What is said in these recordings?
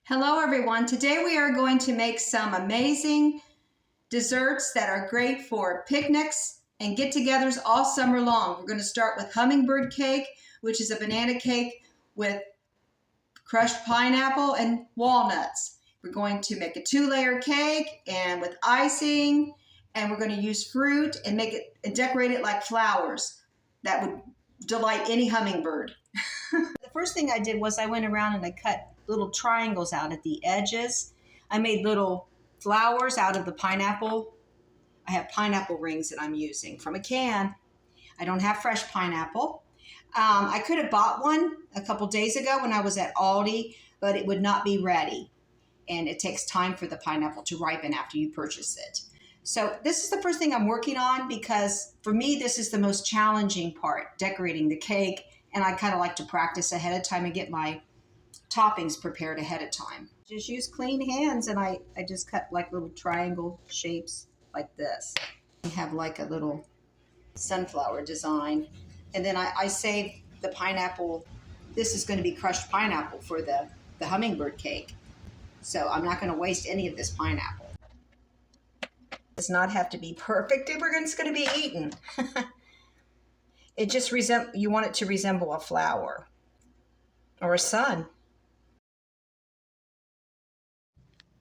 Hello everyone. Today we are going to make some amazing desserts that are great for picnics and get-togethers all summer long. We're going to start with Hummingbird Cake, which is a banana cake with crushed pineapple and walnuts. We're going to make a 2-layer cake and with icing, and we're going to use fruit and make it and decorate it like flowers. That would delight any hummingbird. The first thing I did was I went around and I cut little triangles out at the edges. I made little flowers out of the pineapple. I have pineapple rings that I'm using from a can. I don't have fresh pineapple. I could have bought one a couple days ago when I was at Aldi, but it would not be ready. And it takes time for the pineapple to ripen after you purchase it. So this is the first thing I'm working on because for me, this is the most challenging part, decorating the cake. And I kind of like to practice ahead of time and get my toppings prepared ahead of time. Just use clean hands, and I just cut like little triangle shapes like this. I have like a little sunflower design. And then I save the pineapple. This is going to be crushed pineapple for the hummingbird cake. So I'm not going to waste any of this pineapple. It does not have to be perfect. It's going to be eaten. It just you want it to resemble a flower or a sun.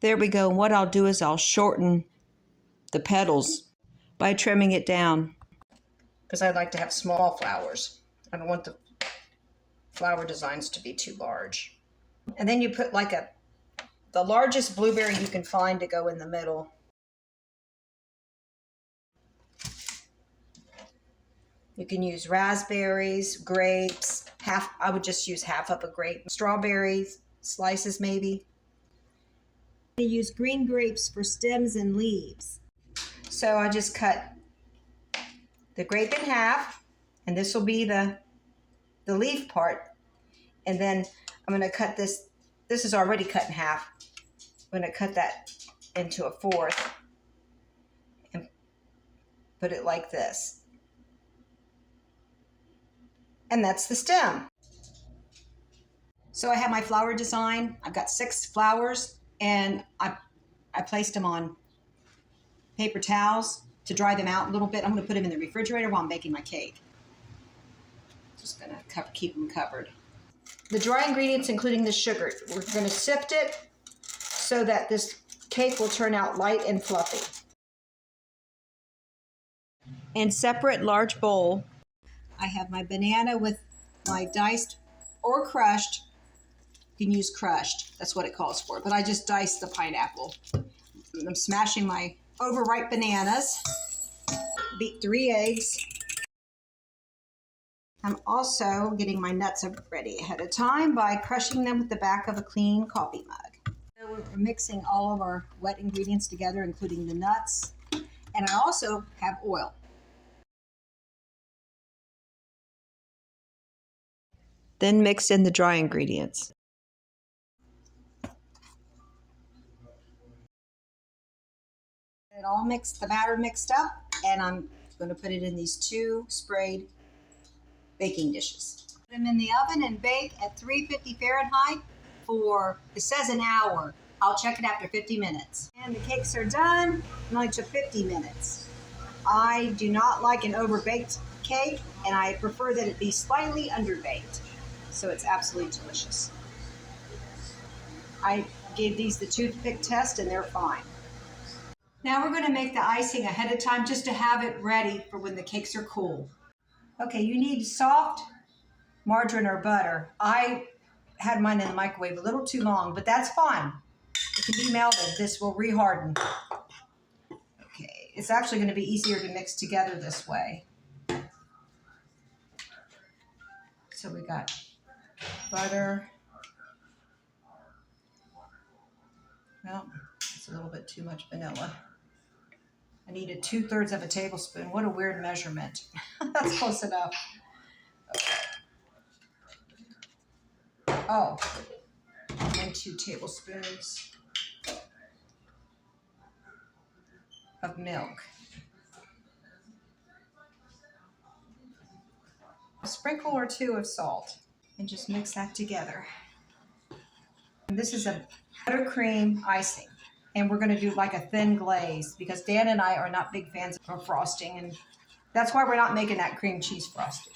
There we go. And what I'll do is I'll shorten the petals by trimming it down because I'd like to have small flowers. I don't want the flower designs to be too large. And then you put like the largest blueberry you can find to go in the middle. You can use raspberries, grapes, I would just use half of a grape, strawberries, slices maybe. I use green grapes for stems and leaves. So I just cut the grape in half, and this will be the leaf part. And then I'm going to cut this. This is already cut in half. I'm going to cut that into a fourth and put it like this. And that's the stem. So I have my flower design. I've got 6 flowers, and I placed them on paper towels to dry them out a little bit. I'm going to put them in the refrigerator while I'm baking my cake. Just going to keep them covered. The dry ingredients, including the sugar, we're going to sift it so that this cake will turn out light and fluffy. In separate large bowl, I have my banana with my diced or crushed. You can use crushed. That's what it calls for. But I just diced the pineapple. I'm smashing my overripe bananas. Beat 3 eggs. I'm also getting my nuts ready ahead of time by crushing them with the back of a clean coffee mug. So we're mixing all of our wet ingredients together, including the nuts. And I also have oil. Then mix in the dry ingredients. It all the batter mixed up, and I'm going to put it in these 2 sprayed baking dishes. Put them in the oven and bake at 350 Fahrenheit for, it says an hour. I'll check it after 50 minutes. And the cakes are done. It only took 50 minutes. I do not like an overbaked cake, and I prefer that it be slightly underbaked. So it's absolutely delicious. I gave these the toothpick test, and they're fine. Now we're going to make the icing ahead of time just to have it ready for when the cakes are cool. Okay, you need soft margarine or butter. I had mine in the microwave a little too long, but that's fine. It can be melted. This will reharden. Okay, it's actually going to be easier to mix together this way. So we got butter. Well, it's a little bit too much vanilla. I needed 2/3 of a tablespoon. What a weird measurement. That's close enough. Okay. Oh, and 2 tablespoons of milk. A sprinkle or 2 of salt, and just mix that together. This is a buttercream icing, and we're going to do like a thin glaze because Dan and I are not big fans of frosting, and that's why we're not making that cream cheese frosting.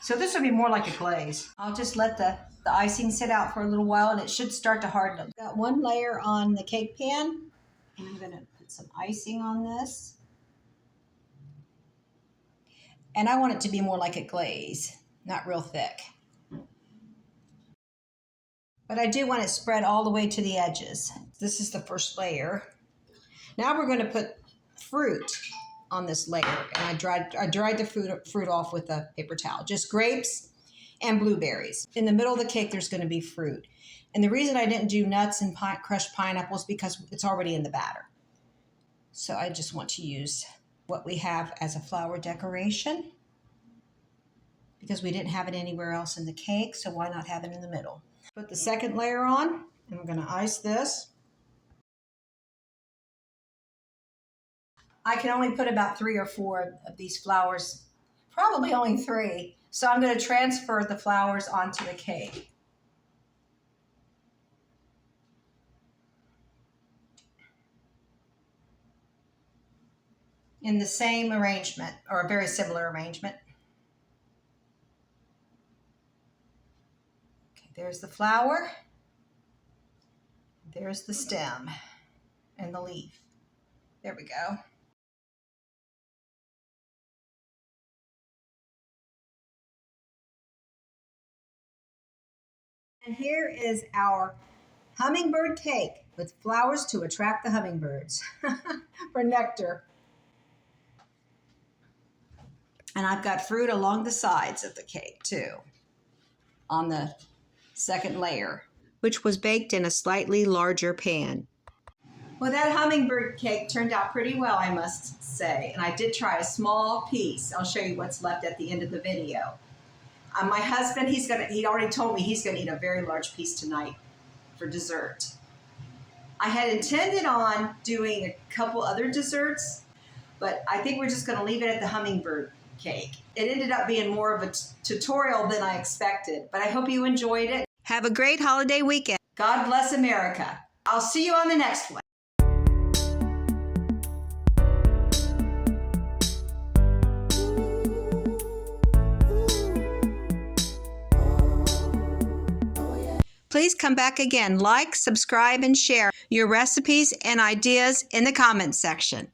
So this will be more like a glaze. I'll just let the icing sit out for a little while, and it should start to harden up. Got one layer on the cake pan, and I'm going to put some icing on this. And I want it to be more like a glaze, not real thick. But I do want it spread all the way to the edges. This is the first layer. Now we're going to put fruit on this layer. And I dried the fruit off with a paper towel. Just grapes and blueberries. In the middle of the cake, there's going to be fruit. And the reason I didn't do nuts and crushed pineapples because it's already in the batter. So I just want to use what we have as a flower decoration because we didn't have it anywhere else in the cake. So why not have it in the middle? Put the second layer on, and we're going to ice this. I can only put about 3 or 4 of these flowers, probably only 3. So I'm going to transfer the flowers onto the cake. In the same arrangement, or a very similar arrangement. There's the flower, there's the stem and the leaf. There we go. And here is our hummingbird cake with flowers to attract the hummingbirds for nectar. And I've got fruit along the sides of the cake too, on the second layer, which was baked in a slightly larger pan. Well, that hummingbird cake turned out pretty well, I must say. And I did try a small piece. I'll show you what's left at the end of the video. My husband, he already told me he's gonna eat a very large piece tonight for dessert. I had intended on doing a couple other desserts, but I think we're just gonna leave it at the hummingbird cake. It ended up being more of a tutorial than I expected, but I hope you enjoyed it. Have a great holiday weekend. God bless America. I'll see you on the next one. Please come back again. Like, subscribe, and share your recipes and ideas in the comments section.